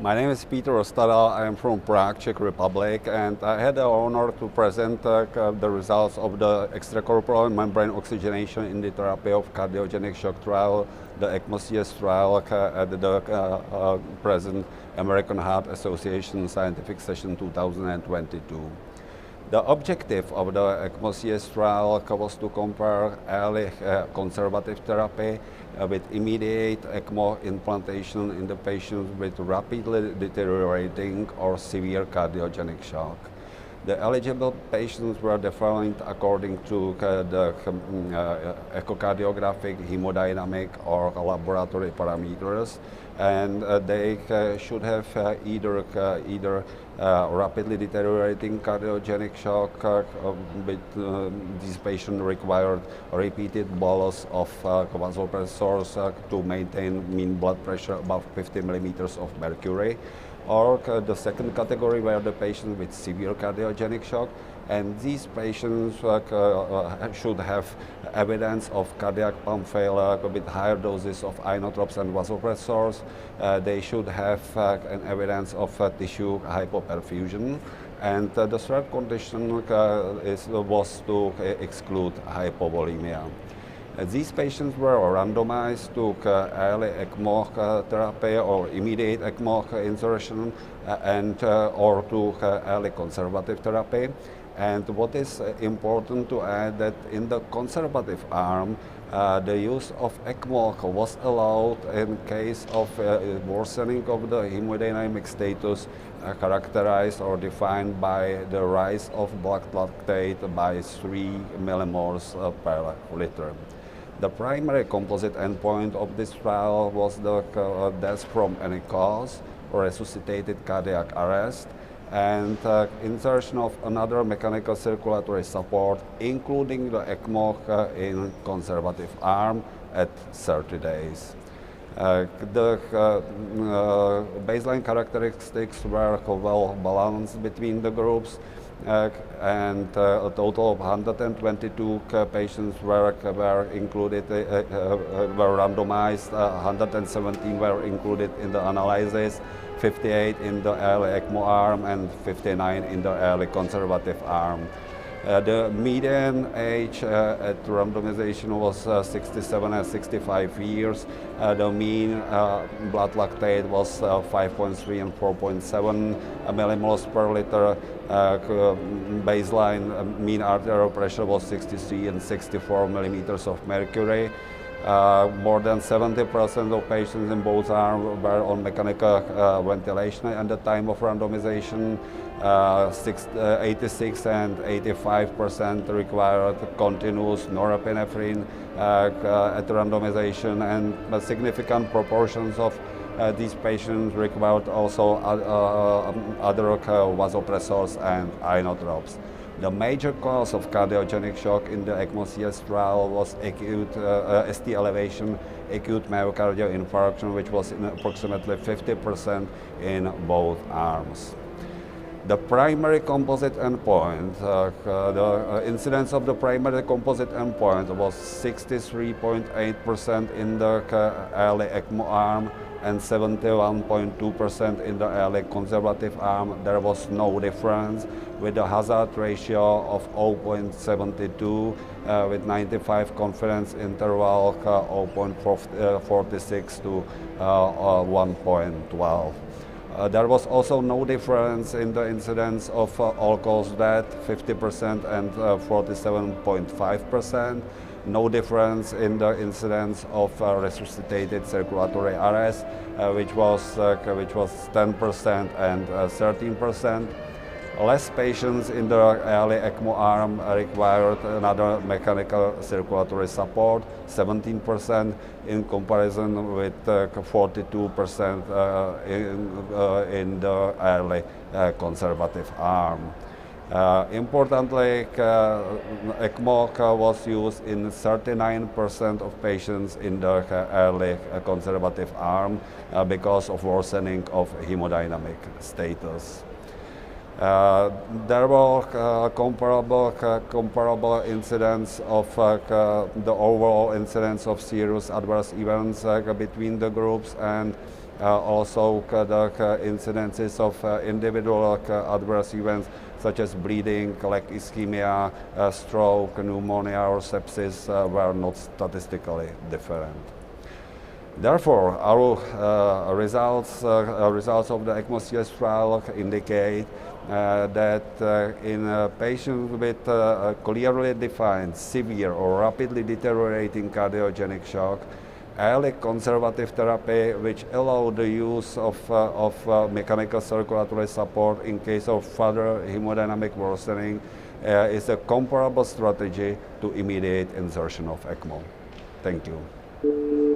My name is Petr Ostadal. I am from Prague, Czech Republic, and I had the honor to present the results of the extracorporeal membrane oxygenation in the therapy of cardiogenic shock trial, the ECMO-CS trial at the present American Heart Association Scientific Session 2022. The objective of the ECMO-CS trial was to compare early conservative therapy with immediate ECMO implantation in the patients with rapidly deteriorating or severe cardiogenic shock. The eligible patients were defined according to the echocardiographic, hemodynamic, or laboratory parameters, and they should have either rapidly deteriorating cardiogenic shock, with these patients required repeated bolus of vasopressors to maintain mean blood pressure above 50 millimeters of mercury. Or the second category were the patients with severe cardiogenic shock, and these patients should have evidence of cardiac pump failure with higher doses of inotropes and vasopressors. They should have an evidence of tissue hypoperfusion, and the third condition was to exclude hypovolemia. These patients were randomized to early ECMO therapy or immediate ECMO insertion or to early conservative therapy. And what is important to add that in the conservative arm, the use of ECMO was allowed in case of worsening of the hemodynamic status characterized or defined by the rise of blood lactate by 3 millimoles per liter. The primary composite endpoint of this trial was the death from any cause or resuscitated cardiac arrest, and insertion of another mechanical circulatory support, including the ECMO in conservative arm at 30 days. The baseline characteristics were well balanced between the groups, and a total of 122 patients were included, were randomized. 117 were included in the analysis, 58 in the early ECMO arm, and 59 in the early conservative arm. The median age at randomization was 67 and 65 years. The mean blood lactate was 5.3 and 4.7 millimoles per liter. Baseline mean arterial pressure was 63 and 64 millimeters of mercury. More than 70% of patients in both arms were on mechanical ventilation at the time of randomization. 86 and 85% required continuous norepinephrine at randomization, and significant proportions of these patients required also other vasopressors and inotropes. The major cause of cardiogenic shock in the ECMO-CS trial was acute ST elevation, acute myocardial infarction, which was in approximately 50% in both arms. The primary composite endpoint, the incidence of the primary composite endpoint was 63.8% in the early ECMO arm and 71.2% in the early conservative arm. There was no difference, with a hazard ratio of 0.72 with 95 confidence interval 0.46 to 1.12. There was also no difference in the incidence of all-cause death, 50% and 47.5%. No difference in the incidence of resuscitated circulatory arrest, which was 10% and 13%. Less patients in the early ECMO arm required another mechanical circulatory support, 17% in comparison with 42% in the early conservative arm. Importantly, ECMO was used in 39% of patients in the early conservative arm because of worsening of hemodynamic status. There were comparable incidents of the overall incidence of serious adverse events between the groups, and Also the incidences of individual adverse events such as bleeding, like ischemia, stroke, pneumonia or sepsis were not statistically different. Therefore, our results of the ECMO-CS trial indicate that in patients with clearly defined severe or rapidly deteriorating cardiogenic shock, early conservative therapy, which allowed the use of mechanical circulatory support in case of further hemodynamic worsening, is a comparable strategy to immediate insertion of ECMO. Thank you.